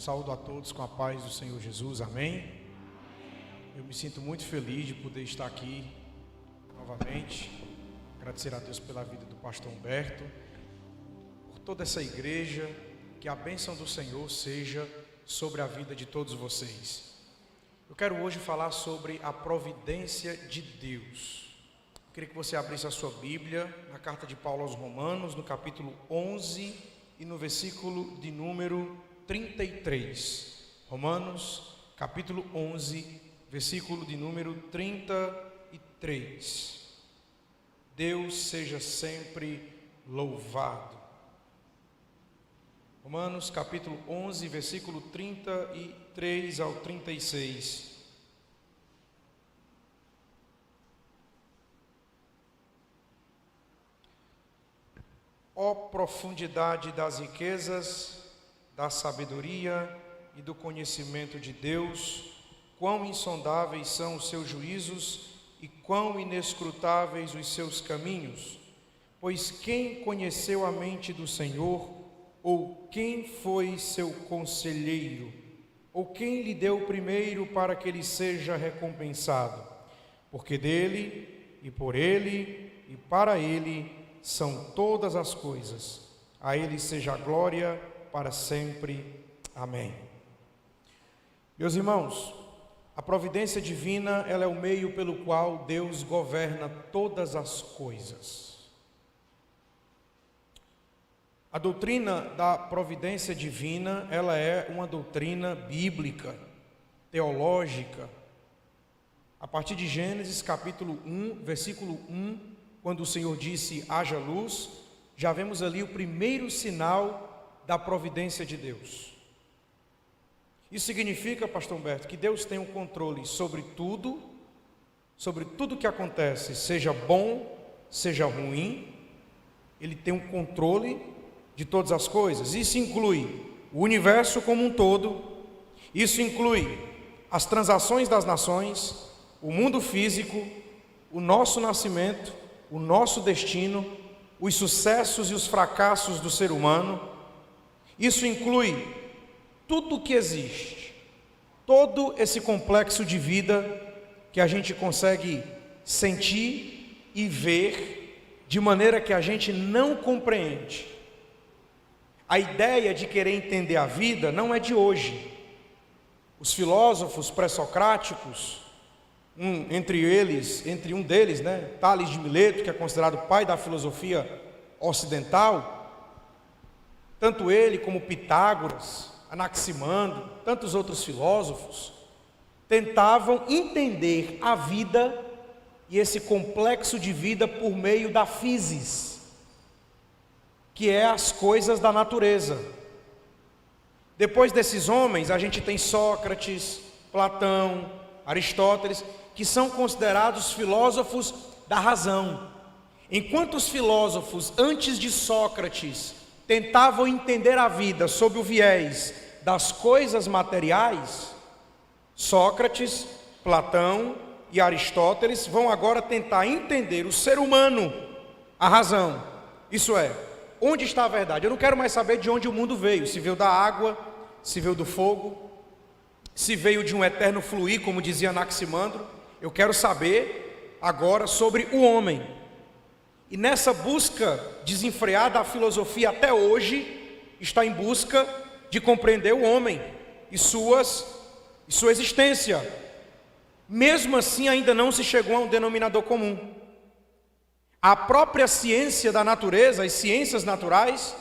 Saúdo a todos com a paz do Senhor Jesus, amém? Eu me sinto muito feliz de poder estar aqui novamente. Agradecer a Deus pela vida do pastor Humberto, por toda essa igreja, que a bênção do Senhor seja sobre a vida de todos vocês. Eu quero hoje falar sobre a providência de Deus. Eu queria que você abrisse a sua Bíblia na carta de Paulo aos Romanos, no capítulo 11 e no versículo de número 33. Romanos, capítulo 11, versículo de número 33. Deus seja sempre louvado. Romanos, capítulo 11, versículo 33 ao 36. Ó profundidade das riquezas, da sabedoria e do conhecimento de Deus, quão insondáveis são os seus juízos e quão inescrutáveis os seus caminhos. Pois quem conheceu a mente do Senhor, ou quem foi seu conselheiro, ou quem lhe deu primeiro para que ele seja recompensado? Porque dele, e por ele, e para ele são todas as coisas. A ele seja a glória para sempre. Amém. Meus irmãos, a providência divina, ela é o meio pelo qual Deus governa todas as coisas. A doutrina da providência divina, ela é uma doutrina bíblica, teológica. A partir de Gênesis capítulo 1, versículo 1, quando o Senhor disse, haja luz, já vemos ali o primeiro sinal da providência de Deus. Isso significa, pastor Humberto, que Deus tem um controle sobre tudo que acontece, seja bom, seja ruim. Ele tem um controle de todas as coisas. Isso inclui o universo como um todo, isso inclui as transações das nações, o mundo físico, o nosso nascimento, o nosso destino, os sucessos e os fracassos do ser humano. Isso inclui tudo o que existe, todo esse complexo de vida que a gente consegue sentir e ver de maneira que a gente não compreende. A ideia de querer entender a vida não é de hoje. Os filósofos pré-socráticos, entre um deles, Tales de Mileto, que é considerado o pai da filosofia ocidental, tanto ele como Pitágoras, Anaximandro, tantos outros filósofos, tentavam entender a vida e esse complexo de vida por meio da physis, que é as coisas da natureza. Depois desses homens, a gente tem Sócrates, Platão, Aristóteles, que são considerados filósofos da razão. Enquanto os filósofos antes de Sócrates tentavam entender a vida sob o viés das coisas materiais, Sócrates, Platão e Aristóteles vão agora tentar entender o ser humano, a razão. Isso é, onde está a verdade? Eu não quero mais saber de onde o mundo veio, se veio da água, se veio do fogo, se veio de um eterno fluir, como dizia Anaximandro. Eu quero saber agora sobre o homem. E nessa busca desenfreada, a filosofia até hoje está em busca de compreender o homem e sua existência. Mesmo assim, ainda não se chegou a um denominador comum. A própria ciência da natureza, as ciências naturais,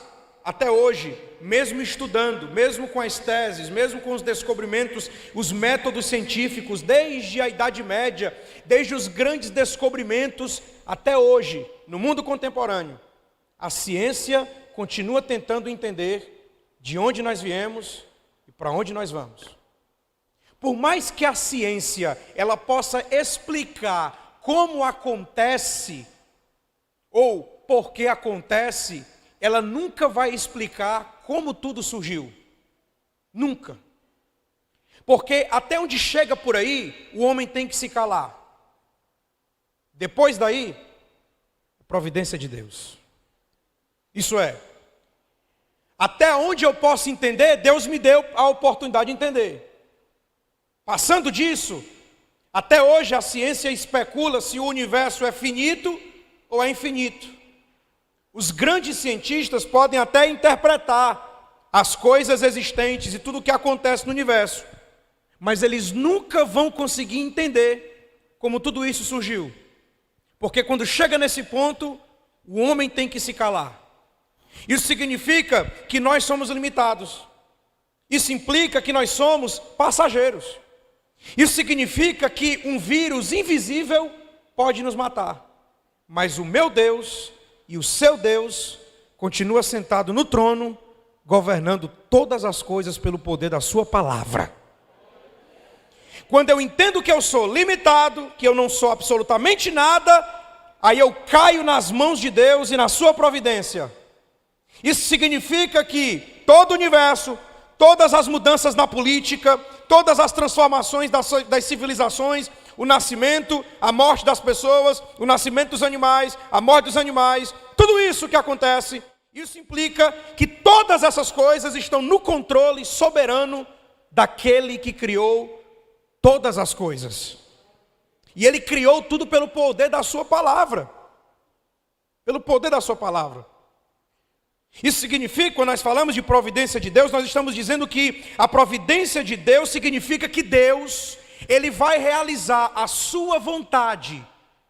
até hoje, mesmo estudando, mesmo com as teses, mesmo com os descobrimentos, os métodos científicos, desde a Idade Média, desde os grandes descobrimentos, até hoje, no mundo contemporâneo, a ciência continua tentando entender de onde nós viemos e para onde nós vamos. Por mais que a ciência ela possa explicar como acontece ou por que acontece, ela nunca vai explicar como tudo surgiu. Nunca. Porque até onde chega por aí, o homem tem que se calar. Depois daí, a providência de Deus. Isso é, Até onde eu posso entender, Deus me deu a oportunidade de entender. Passando disso, até hoje a ciência especula se o universo é finito ou é infinito. Os grandes cientistas podem até interpretar as coisas existentes e tudo o que acontece no universo, mas eles nunca vão conseguir entender como tudo isso surgiu. Porque quando chega nesse ponto, o homem tem que se calar. Isso significa que nós somos limitados. Isso implica que nós somos passageiros. Isso significa que um vírus invisível pode nos matar. Mas o meu Deus e o seu Deus continua sentado no trono, governando todas as coisas pelo poder da sua palavra. Quando eu entendo que eu sou limitado, que eu não sou absolutamente nada, aí eu caio nas mãos de Deus e na sua providência. Isso significa que todo o universo, todas as mudanças na política, todas as transformações das civilizações, o nascimento, a morte das pessoas, o nascimento dos animais, a morte dos animais, tudo isso que acontece, isso implica que todas essas coisas estão no controle soberano daquele que criou todas as coisas. E ele criou tudo pelo poder da sua palavra. Pelo poder da sua palavra. Isso significa, quando nós falamos de providência de Deus, nós estamos dizendo que a providência de Deus significa que Deus, Ele vai realizar a sua vontade,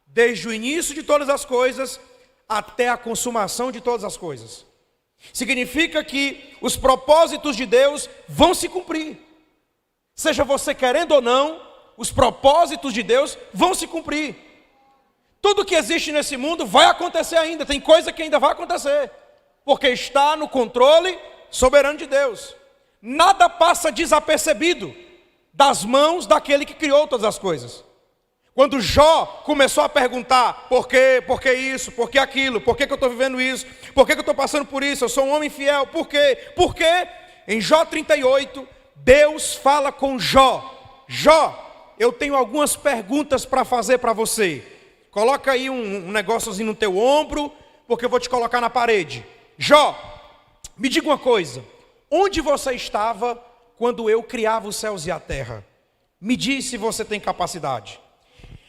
desde o início de todas as coisas, até a consumação de todas as coisas. Significa que os propósitos de Deus vão se cumprir. Seja você querendo ou não, os propósitos de Deus vão se cumprir. Tudo que existe nesse mundo vai acontecer ainda, tem coisa que ainda vai acontecer. Porque está no controle soberano de Deus. Nada passa desapercebido das mãos daquele que criou todas as coisas. Quando Jó começou a perguntar, por que isso, por que aquilo, por que eu estou vivendo isso, por que eu estou passando por isso, eu sou um homem fiel, por quê? Em Jó 38, Deus fala com Jó. Jó, eu tenho algumas perguntas para fazer para você. Coloca aí um negóciozinho no teu ombro, porque eu vou te colocar na parede. Jó, me diga uma coisa, onde você estava quando eu criava os céus e a terra? Me diz se você tem capacidade.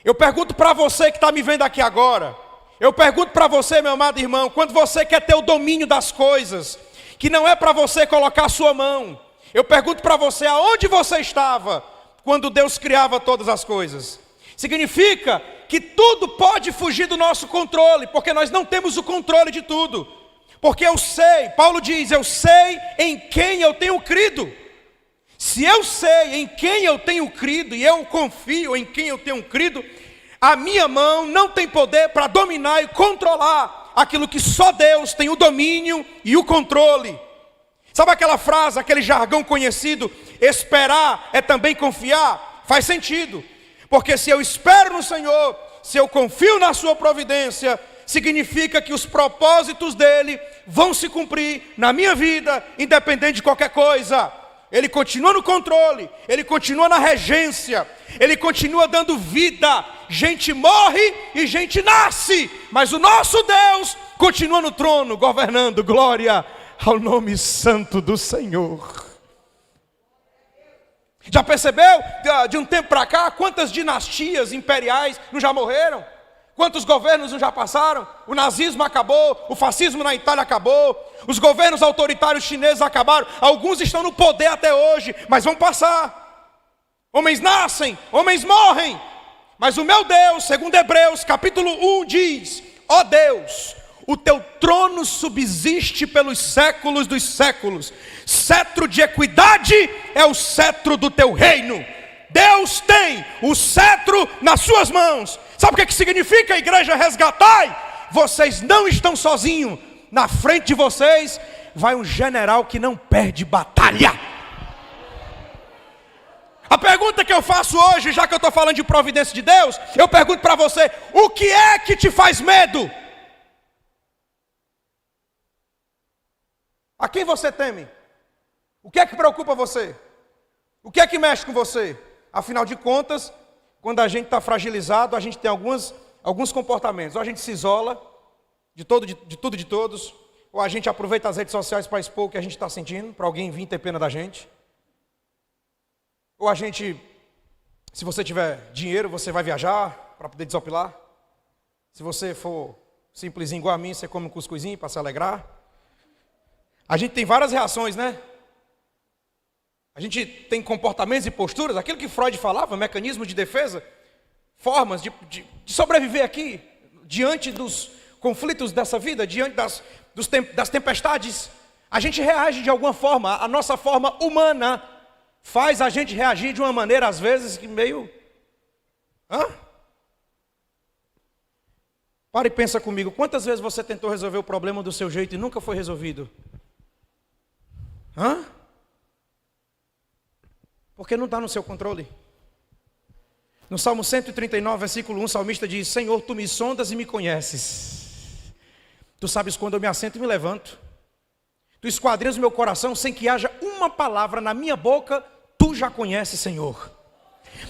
Eu pergunto para você que está me vendo aqui agora, eu pergunto para você, meu amado irmão, quando você quer ter o domínio das coisas, que não é para você colocar a sua mão, eu pergunto para você, aonde você estava quando Deus criava todas as coisas? Significa que tudo pode fugir do nosso controle, porque nós não temos o controle de tudo. Porque eu sei, Paulo diz, eu sei em quem eu tenho crido. Se eu sei em quem eu tenho crido, e eu confio em quem eu tenho crido, a minha mão não tem poder para dominar e controlar aquilo que só Deus tem o domínio e o controle. Sabe aquela frase, aquele jargão conhecido, esperar é também confiar? Faz sentido, porque se eu espero no Senhor, se eu confio na sua providência, significa que os propósitos dele vão se cumprir na minha vida, independente de qualquer coisa. Ele continua no controle, ele continua na regência, ele continua dando vida. Gente morre e gente nasce, mas o nosso Deus continua no trono, governando. Glória ao nome santo do Senhor. Já percebeu, de um tempo para cá, quantas dinastias imperiais não já morreram? Quantos governos não já passaram? O nazismo acabou, o fascismo na Itália acabou, os governos autoritários chineses acabaram, alguns estão no poder até hoje, mas vão passar. Homens nascem, homens morrem, mas o meu Deus, segundo Hebreus capítulo 1 diz, ó Deus, o teu trono subsiste pelos séculos dos séculos, cetro de equidade é o cetro do teu reino. Deus tem o cetro nas suas mãos. Sabe o que significa, igreja? Resgatai. Vocês não estão sozinhos. Na frente de vocês vai um general que não perde batalha. A pergunta que eu faço hoje, já que eu estou falando de providência de Deus, eu pergunto para você, o que é que te faz medo? A quem você teme? O que é que preocupa você? O que é que mexe com você? Afinal de contas, quando a gente está fragilizado, a gente tem alguns comportamentos. Ou a gente se isola de tudo e de todos, ou a gente aproveita as redes sociais para expor o que a gente está sentindo, para alguém vir ter pena da gente. Ou a gente, se você tiver dinheiro, você vai viajar para poder desopilar. Se você for simplesinho igual a mim, você come um cuscuzinho para se alegrar. A gente tem várias reações, né? A gente tem comportamentos e posturas, aquilo que Freud falava, mecanismo de defesa, formas de sobreviver aqui, diante dos conflitos dessa vida, diante das tempestades. A gente reage de alguma forma, a nossa forma humana faz a gente reagir de uma maneira, às vezes, que meio... Para e pensa comigo, quantas vezes você tentou resolver o problema do seu jeito e nunca foi resolvido? Porque não está no seu controle. No Salmo 139, versículo 1, o salmista diz: Senhor, tu me sondas e me conheces. Tu sabes quando eu me assento e me levanto. Tu esquadrinhas o meu coração sem que haja uma palavra na minha boca. Tu já conheces, Senhor.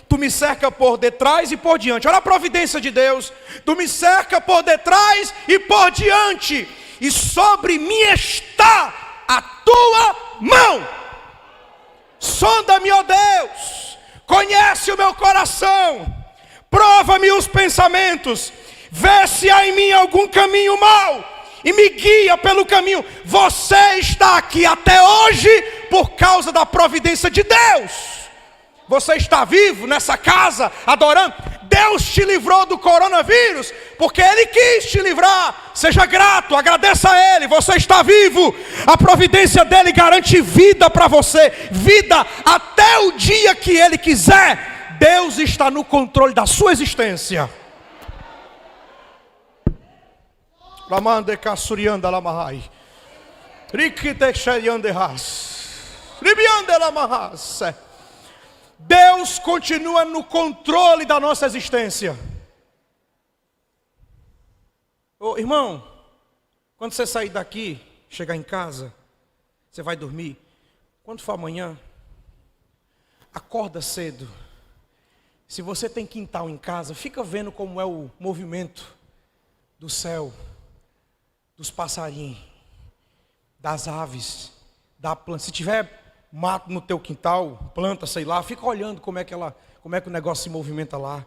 Tu me cerca por detrás e por diante. Olha a providência de Deus. Tu me cerca por detrás e por diante. E sobre mim está a tua mão. Sonda-me, ó Deus, conhece o meu coração, prova-me os pensamentos, vê se há em mim algum caminho mau e me guia pelo caminho. Você está aqui até hoje por causa da providência de Deus. Você está vivo nessa casa, adorando. Deus te livrou do coronavírus, porque Ele quis te livrar. Seja grato, agradeça a Ele. Você está vivo. A providência dEle garante vida para você. Vida até o dia que Ele quiser. Deus está no controle da sua existência. Lamande kasurianda lamahai. Rikite shayande has. Ribiande lamahas. Deus continua no controle da nossa existência. Irmão, quando você sair daqui, chegar em casa, você vai dormir. Quando for amanhã, acorda cedo. Se você tem quintal em casa, fica vendo como é o movimento do céu, dos passarinhos, das aves, da planta. Se tiver mato no teu quintal, planta, sei lá, fica olhando como é que o negócio se movimenta lá.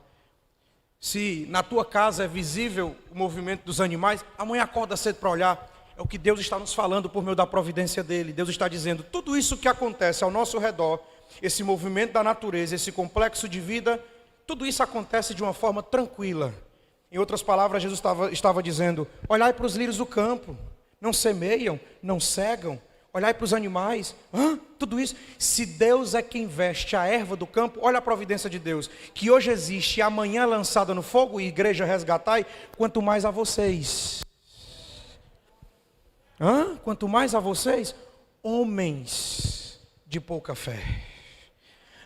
Se na tua casa é visível o movimento dos animais, amanhã acorda cedo para olhar. É o que Deus está nos falando por meio da providência dEle. Deus está dizendo, tudo isso que acontece ao nosso redor, esse movimento da natureza, esse complexo de vida, tudo isso acontece de uma forma tranquila. Em outras palavras, Jesus estava dizendo, olhai para os lírios do campo, não semeiam, não cegam. Olhai para os animais, tudo isso. Se Deus é quem veste a erva do campo, olha a providência de Deus, que hoje existe e amanhã é lançada no fogo, e igreja resgatai, quanto mais a vocês. Quanto mais a vocês, homens de pouca fé.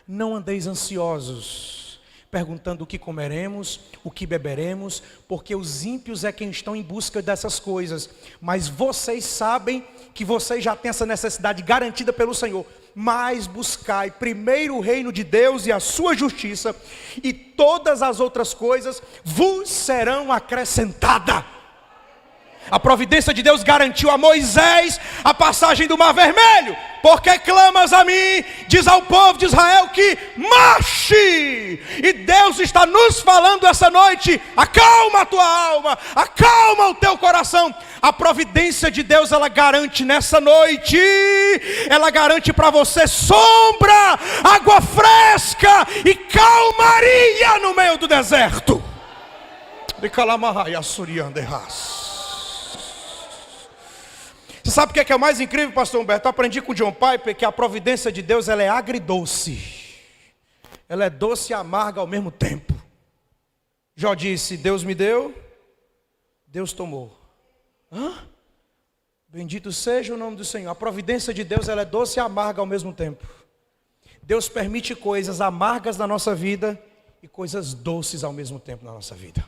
Não andeis ansiosos, perguntando o que comeremos, o que beberemos, porque os ímpios é quem estão em busca dessas coisas. Mas vocês sabem que vocês já têm essa necessidade garantida pelo Senhor. Mas buscai primeiro o reino de Deus e a sua justiça, e todas as outras coisas vos serão acrescentadas. A providência de Deus garantiu a Moisés a passagem do Mar Vermelho. Porque clamas a mim, diz ao povo de Israel que marche. E Deus está nos falando essa noite, acalma a tua alma, acalma o teu coração. A providência de Deus, ela garante nessa noite, ela garante para você sombra, água fresca e calmaria no meio do deserto. De Calamahai, Assuriande Ras. Você sabe o que é o mais incrível, pastor Humberto? Eu aprendi com o John Piper que a providência de Deus, ela é agridoce. Ela é doce e amarga ao mesmo tempo. Jó disse, Deus me deu, Deus tomou. Bendito seja o nome do Senhor. A providência de Deus, ela é doce e amarga ao mesmo tempo. Deus permite coisas amargas na nossa vida e coisas doces ao mesmo tempo na nossa vida.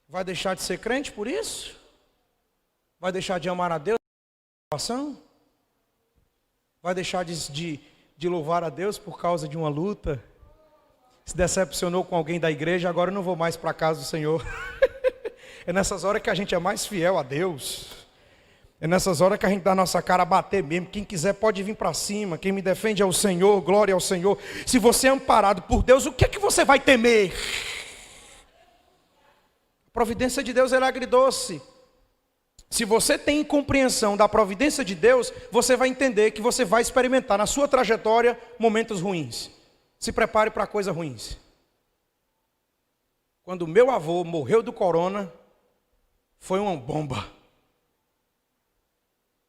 Vai deixar de ser crente por isso? Vai deixar de amar a Deus? Vai deixar de louvar a Deus por causa de uma luta? Se decepcionou com alguém da igreja, agora eu não vou mais para a casa do Senhor. É nessas horas que a gente é mais fiel a Deus. É nessas horas que a gente dá a nossa cara a bater mesmo. Quem quiser pode vir para cima. Quem me defende é o Senhor, glória ao Senhor. Se você é amparado por Deus, o que é que você vai temer? A providência de Deus é agridoce. Se você tem compreensão da providência de Deus, você vai entender que você vai experimentar na sua trajetória momentos ruins. Se prepare para coisas ruins. Quando meu avô morreu do corona, foi uma bomba.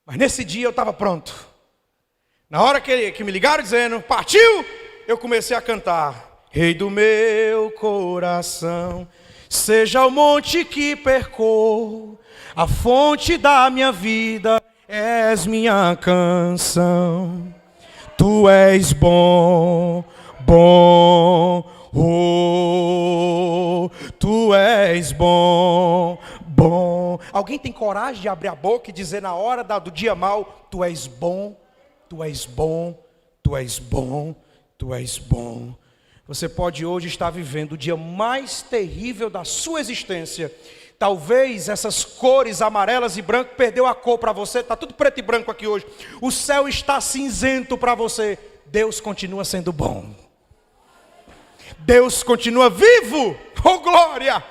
Mas nesse dia eu estava pronto. Na hora que me ligaram dizendo, partiu, eu comecei a cantar. Rei do meu coração, seja o monte que percorro, a fonte da minha vida, és minha canção. Tu és bom, bom, oh, tu és bom, bom. Alguém tem coragem de abrir a boca e dizer na hora do dia mal, tu és bom, tu és bom, tu és bom, tu és bom. Você pode hoje estar vivendo o dia mais terrível da sua existência. Talvez essas cores amarelas e branco perdeu a cor para você, está tudo preto e branco aqui hoje. O céu está cinzento para você. Deus continua sendo bom. Deus continua vivo. Oh glória!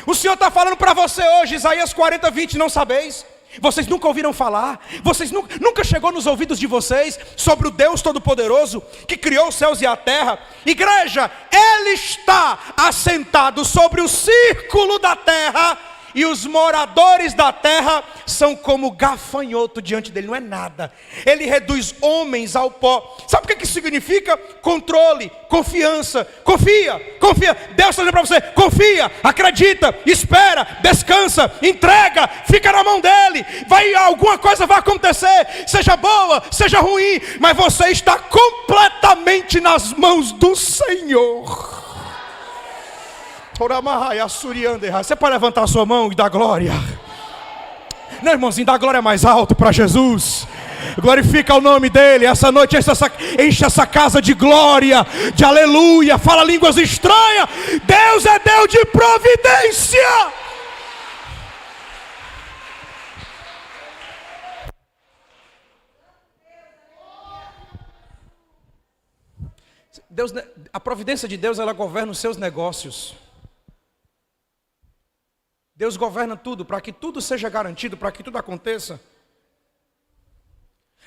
O Senhor está falando para você hoje, Isaías 40, 20, não sabeis? Vocês nunca ouviram falar? Vocês nunca chegou nos ouvidos de vocês sobre o Deus Todo-Poderoso que criou os céus e a terra? Igreja, Ele está assentado sobre o círculo da terra e os moradores da terra são como gafanhoto diante dele, não é nada. Ele reduz homens ao pó. Sabe o que isso significa? Controle, confiança. Confia. Deus está dizendo para você, confia, acredita, espera, descansa, entrega, fica na mão dele. Alguma coisa vai acontecer, seja boa, seja ruim, mas você está completamente nas mãos do Senhor. Você pode levantar a sua mão e dar glória? Não, irmãozinho, dá glória mais alto para Jesus. Glorifica o nome dele. Essa noite enche essa casa de glória, de aleluia. Fala línguas estranhas. Deus é Deus de providência. A providência de Deus, ela governa os seus negócios. Deus governa tudo, para que tudo seja garantido, para que tudo aconteça.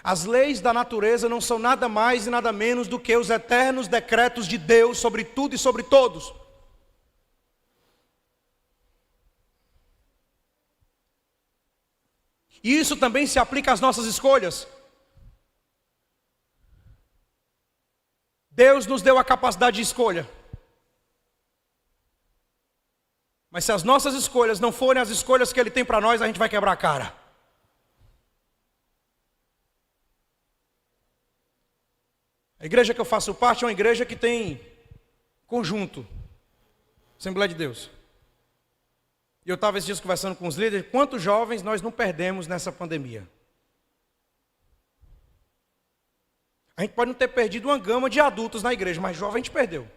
As leis da natureza não são nada mais e nada menos do que os eternos decretos de Deus sobre tudo e sobre todos. E isso também se aplica às nossas escolhas. Deus nos deu a capacidade de escolha. Mas se as nossas escolhas não forem as escolhas que Ele tem para nós, a gente vai quebrar a cara. A igreja que eu faço parte é uma igreja que tem conjunto, Assembleia de Deus. E eu estava esses dias conversando com os líderes, quantos jovens nós não perdemos nessa pandemia? A gente pode não ter perdido uma gama de adultos na igreja, mas jovem a gente perdeu.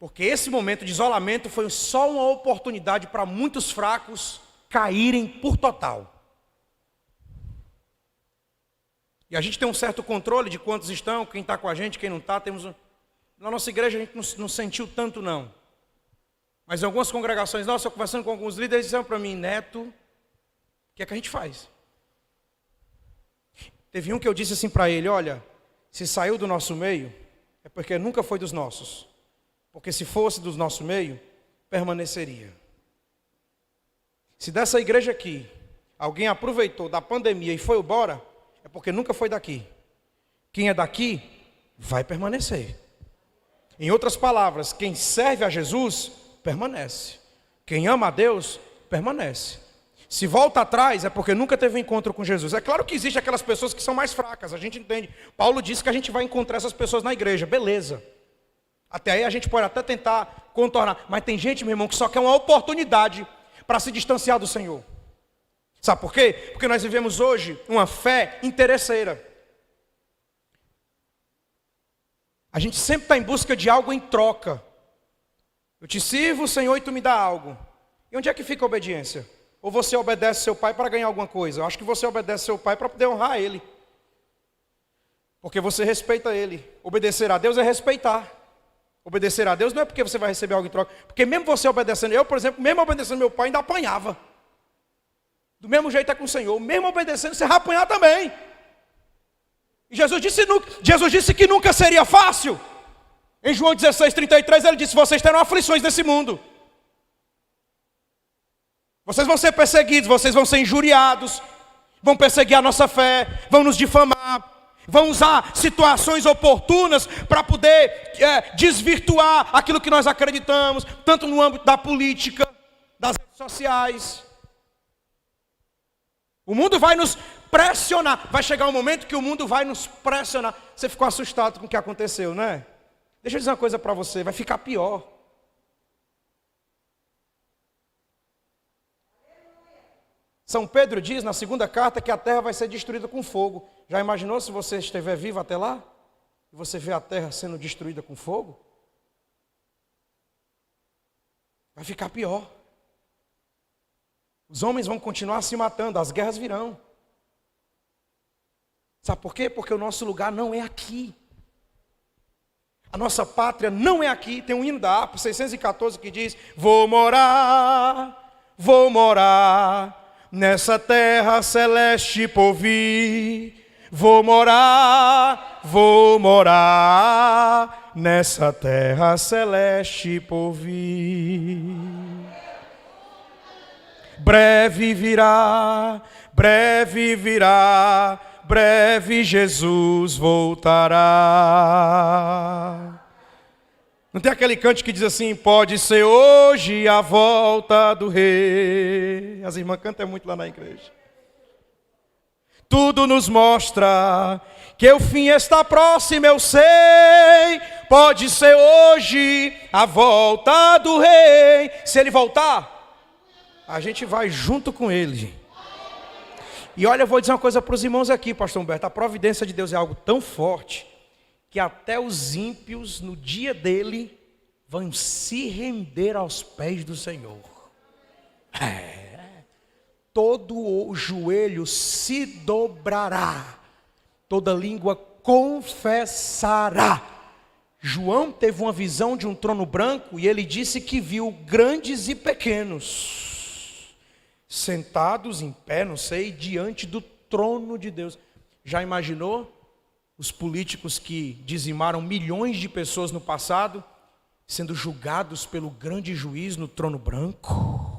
Porque esse momento de isolamento foi só uma oportunidade para muitos fracos caírem por total. E a gente tem um certo controle de quantos estão, quem está com a gente, quem não está. Na nossa igreja a gente não sentiu tanto não. Mas em algumas congregações, nossa, eu conversando com alguns líderes, disseram para mim, Neto, o que é que a gente faz? Teve um que eu disse assim para ele, olha, se saiu do nosso meio, é porque nunca foi dos nossos. Porque se fosse do nosso meio, permaneceria. Se dessa igreja aqui, alguém aproveitou da pandemia e foi embora, é porque nunca foi daqui. Quem é daqui, vai permanecer. Em outras palavras, quem serve a Jesus, permanece. Quem ama a Deus, permanece. Se volta atrás, é porque nunca teve um encontro com Jesus. É claro que existem aquelas pessoas que são mais fracas, a gente entende. Paulo disse que a gente vai encontrar essas pessoas na igreja, beleza. Até aí a gente pode até tentar contornar. Mas tem gente, meu irmão, que só quer uma oportunidade para se distanciar do Senhor. Sabe por quê? Porque nós vivemos hoje uma fé interesseira. A gente sempre está em busca de algo em troca. Eu te sirvo, Senhor, e tu me dá algo. E onde é que fica a obediência? Ou você obedece seu pai para ganhar alguma coisa? Eu acho que você obedece seu pai para poder honrar ele. Porque você respeita ele. Obedecer a Deus é respeitar. Obedecer a Deus não é porque você vai receber algo em troca. Porque mesmo você obedecendo, eu, por exemplo, mesmo obedecendo meu pai, ainda apanhava. Do mesmo jeito é com o Senhor. Mesmo obedecendo, você vai apanhar também. E Jesus disse que nunca seria fácil. Em João 16:33, ele disse: vocês terão aflições nesse mundo. Vocês vão ser perseguidos, vocês vão ser injuriados, vão perseguir a nossa fé, vão nos difamar, vão usar situações oportunas para poder desvirtuar aquilo que nós acreditamos, tanto no âmbito da política, das redes sociais. O mundo vai nos pressionar, vai chegar um momento que o mundo vai nos pressionar. Você ficou assustado com o que aconteceu, não é? Deixa eu dizer uma coisa para você, vai ficar pior. São Pedro diz na segunda carta que a terra vai ser destruída com fogo. Já imaginou se você estiver vivo até lá? E você vê a terra sendo destruída com fogo? Vai ficar pior. Os homens vão continuar se matando, as guerras virão. Sabe por quê? Porque o nosso lugar não é aqui. A nossa pátria não é aqui. Tem um hino da harpa 614 que diz: vou morar nessa terra celeste por vir. Vou morar nessa terra celeste por vir. Breve virá, breve Jesus voltará. Não tem aquele cântico que diz assim: pode ser hoje a volta do rei. As irmãs cantam muito lá na igreja. Tudo nos mostra que o fim está próximo, eu sei. Pode ser hoje a volta do rei. Se ele voltar, a gente vai junto com ele. E olha, eu vou dizer uma coisa para os irmãos aqui, pastor Humberto. A providência de Deus é algo tão forte que até os ímpios, no dia dele, vão se render aos pés do Senhor. Todo o joelho se dobrará, toda língua confessará. João teve uma visão de um trono branco e ele disse que viu grandes e pequenos, sentados em pé, não sei, diante do trono de Deus. Já imaginou os políticos que dizimaram milhões de pessoas no passado, sendo julgados pelo grande juiz no trono branco?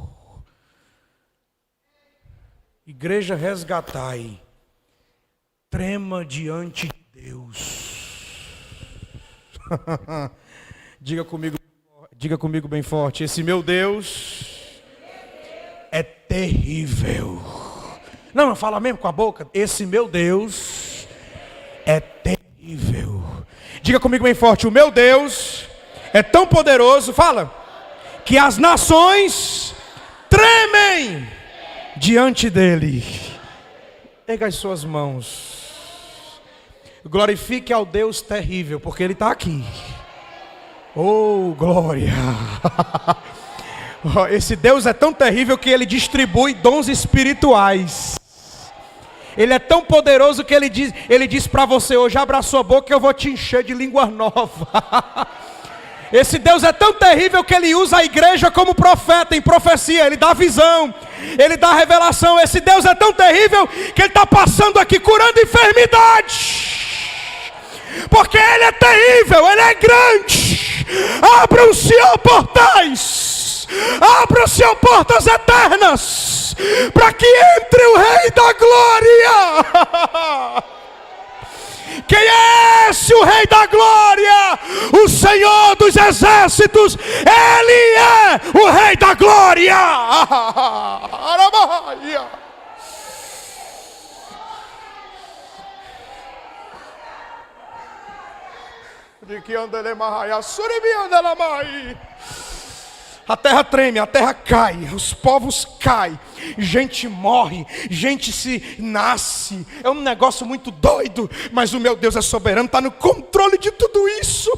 Igreja, resgatai, trema diante de Deus. Diga comigo bem forte: esse meu Deus é terrível. Não, fala mesmo com a boca. Esse meu Deus é terrível. Diga comigo bem forte: o meu Deus é tão poderoso, fala, que as nações tremem diante dele. Erga as suas mãos. Glorifique ao Deus terrível, porque ele está aqui. Oh, glória. Esse Deus é tão terrível que ele distribui dons espirituais. Ele é tão poderoso que ele diz para você hoje: abra a sua boca que eu vou te encher de língua nova. Esse Deus é tão terrível que ele usa a igreja como profeta em profecia. Ele dá visão, ele dá revelação. Esse Deus é tão terrível que ele está passando aqui curando enfermidade, porque ele é terrível, ele é grande. Abram-se, ó portais, abram-se, ó portas eternas, para que entre o Rei da Glória. Quem é esse, o Rei da Glória? O Senhor dos Exércitos. Ele é o Rei da Glória. A terra treme, a terra cai, os povos caem, gente morre, gente se nasce. É um negócio muito doido, mas o meu Deus é soberano, está no controle de tudo isso.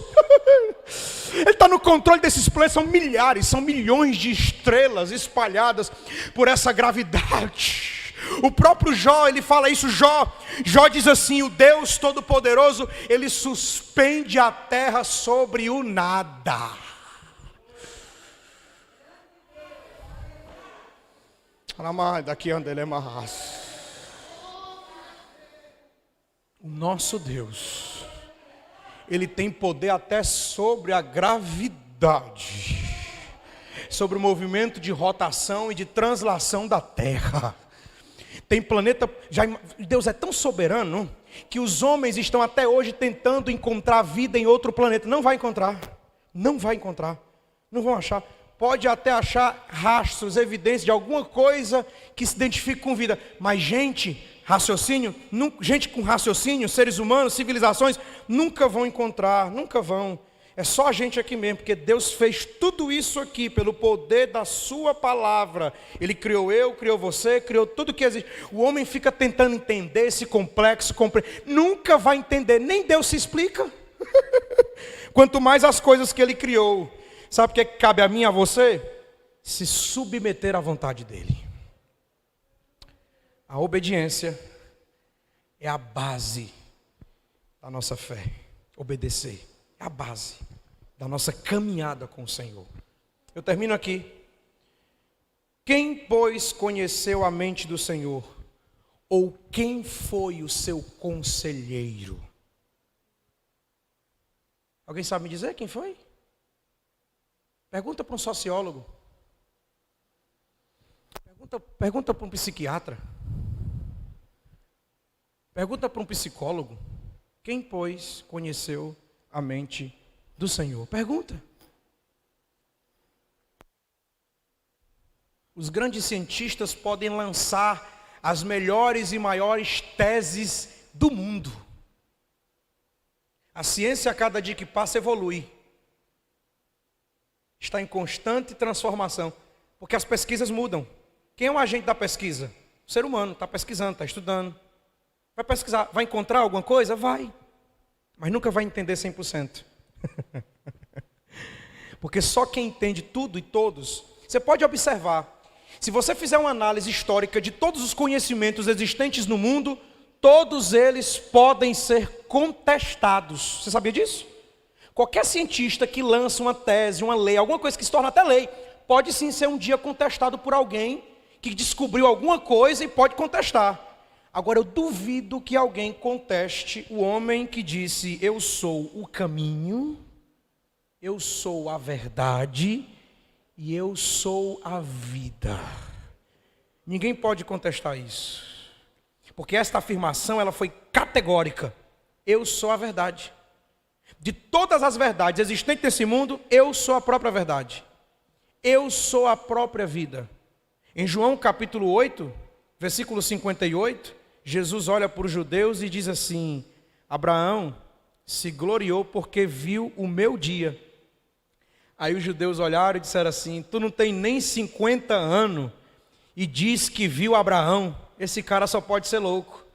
Ele está no controle desses planetas. São milhares, são milhões de estrelas espalhadas por essa gravidade. O próprio Jó, ele fala isso. Jó diz assim: o Deus Todo-Poderoso, ele suspende a terra sobre o nada. O nosso Deus, ele tem poder até sobre a gravidade, sobre o movimento de rotação e de translação da terra. Tem planeta, Deus é tão soberano que os homens estão até hoje tentando encontrar vida em outro planeta. Não vai encontrar, não vão achar. Pode até achar rastros, evidências de alguma coisa que se identifique com vida, mas gente com raciocínio, seres humanos, civilizações, nunca vão encontrar, nunca vão. É só a gente aqui mesmo, porque Deus fez tudo isso aqui pelo poder da sua palavra. Ele criou eu, criou você, criou tudo que existe. O homem fica tentando entender esse complexo, nunca vai entender, nem Deus se explica. Quanto mais as coisas que ele criou. Sabe o que cabe a mim e a você? Se submeter à vontade dele. A obediência é a base da nossa fé. Obedecer é a base da nossa caminhada com o Senhor. Eu termino aqui. Quem, pois, conheceu a mente do Senhor? Ou quem foi o seu conselheiro? Alguém sabe me dizer quem foi? Pergunta para um sociólogo. Pergunta para um psiquiatra. Pergunta para um psicólogo. Quem, pois, conheceu a mente do Senhor? Pergunta. Os grandes cientistas podem lançar as melhores e maiores teses do mundo. A ciência, a cada dia que passa, evolui. Está em constante transformação, porque as pesquisas mudam. Quem é o agente da pesquisa? O ser humano está pesquisando, está estudando. Vai pesquisar, vai encontrar alguma coisa? Vai. Mas nunca vai entender 100%. Porque só quem entende tudo e todos. Você pode observar, se você fizer uma análise histórica de todos os conhecimentos existentes no mundo, todos eles podem ser contestados. Você sabia disso? Qualquer cientista que lança uma tese, uma lei, alguma coisa que se torna até lei, pode sim ser um dia contestado por alguém que descobriu alguma coisa e pode contestar. Agora eu duvido que alguém conteste o homem que disse: eu sou o caminho, eu sou a verdade e eu sou a vida. Ninguém pode contestar isso. Porque esta afirmação, ela foi categórica. Eu sou a verdade. De todas as verdades existentes nesse mundo, eu sou a própria verdade. Eu sou a própria vida. Em João capítulo 8, versículo 58, Jesus olha para os judeus e diz assim: Abraão se gloriou porque viu o meu dia. Aí os judeus olharam e disseram assim: tu não tem nem 50 anos e diz que viu Abraão. Esse cara só pode ser louco.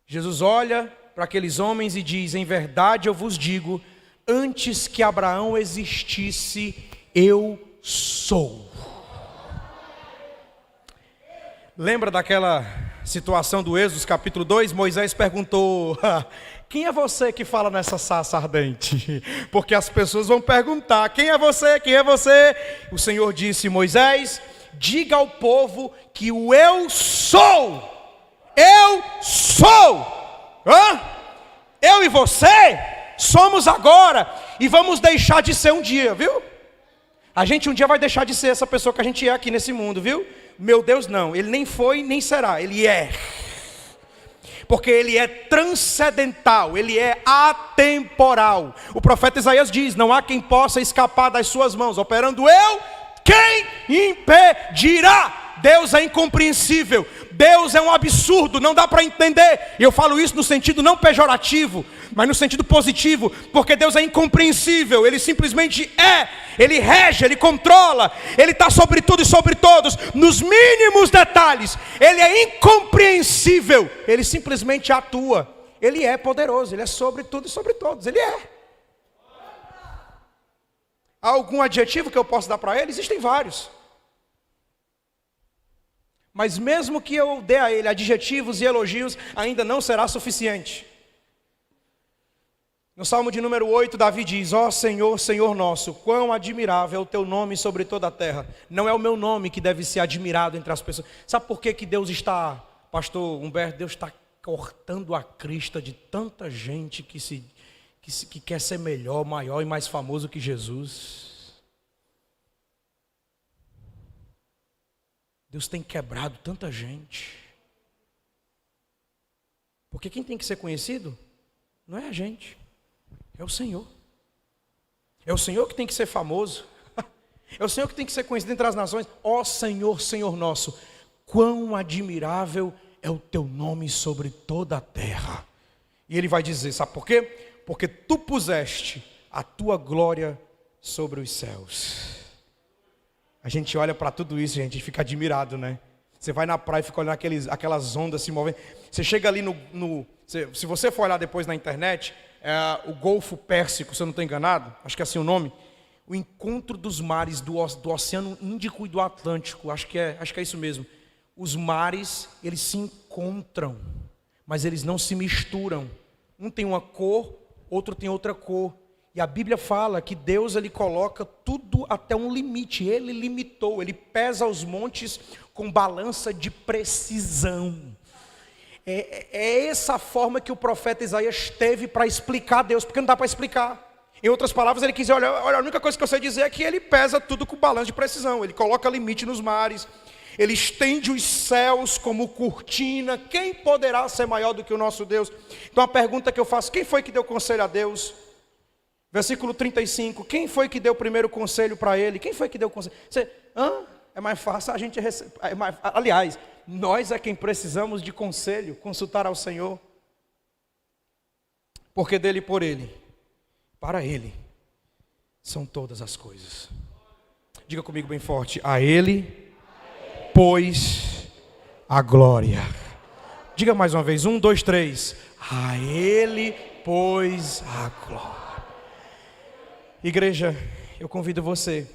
Jesus olha para aqueles homens e diz: em verdade eu vos digo, antes que Abraão existisse, eu sou. Lembra daquela situação do Êxodo, capítulo 2? Moisés perguntou: quem é você que fala nessa sarça ardente? Porque as pessoas vão perguntar: quem é você? Quem é você? O Senhor disse: Moisés, diga ao povo que o eu sou. Eu e você somos agora e vamos deixar de ser um dia, viu? A gente um dia vai deixar de ser essa pessoa que a gente é aqui nesse mundo, viu? Meu Deus, não, ele nem foi nem será, ele é. Porque ele é transcendental, ele é atemporal. O profeta Isaías diz: não há quem possa escapar das suas mãos. Operando eu, quem impedirá? Deus é incompreensível, Deus é um absurdo, não dá para entender. E eu falo isso no sentido não pejorativo, mas no sentido positivo, porque Deus é incompreensível, Ele simplesmente é, Ele rege, Ele controla, Ele está sobre tudo e sobre todos, nos mínimos detalhes. Ele é incompreensível, Ele simplesmente atua. Ele é poderoso, Ele é sobre tudo e sobre todos, Ele é. Há algum adjetivo que eu possa dar para ele? Existem vários. Mas mesmo que eu dê a ele adjetivos e elogios, ainda não será suficiente. No Salmo de número 8, Davi diz: ó Senhor, Senhor nosso, quão admirável é o teu nome sobre toda a terra. Não é o meu nome que deve ser admirado entre as pessoas. Sabe por que Deus está, pastor Humberto, Deus está cortando a crista de tanta gente que quer ser melhor, maior e mais famoso que Jesus? Deus tem quebrado tanta gente. Porque quem tem que ser conhecido não é a gente, é o Senhor. É o Senhor que tem que ser famoso. É o Senhor que tem que ser conhecido entre as nações. Ó Senhor, Senhor nosso, quão admirável é o teu nome sobre toda a terra. E ele vai dizer, sabe por quê? Porque tu puseste a tua glória sobre os céus. A gente olha para tudo isso, gente, e fica admirado, né? Você vai na praia e fica olhando aquelas ondas se movendo. Você chega ali se você for olhar depois na internet, o Golfo Pérsico, se eu não estou enganado, acho que é assim o nome, o encontro dos mares do Oceano Índico e do Atlântico, acho que é isso mesmo. Os mares, eles se encontram, mas eles não se misturam. Um tem uma cor, outro tem outra cor. E a Bíblia fala que Deus, ele coloca tudo até um limite. Ele limitou, ele pesa os montes com balança de precisão. É essa forma que o profeta Isaías teve para explicar Deus, porque não dá para explicar. Em outras palavras, ele quis dizer, olha, a única coisa que eu sei dizer é que ele pesa tudo com balança de precisão. Ele coloca limite nos mares, ele estende os céus como cortina. Quem poderá ser maior do que o nosso Deus? Então a pergunta que eu faço, quem foi que deu conselho a Deus? Versículo 35, quem foi que deu o primeiro conselho para ele? Quem foi que deu o conselho? É mais fácil a gente receber. Aliás, nós é quem precisamos de conselho, consultar ao Senhor. Porque dele e por ele, para ele, são todas as coisas. Diga comigo bem forte, a ele, pois a glória. Diga mais uma vez, 1, 2, 3. A ele, pois a glória. Igreja, eu convido você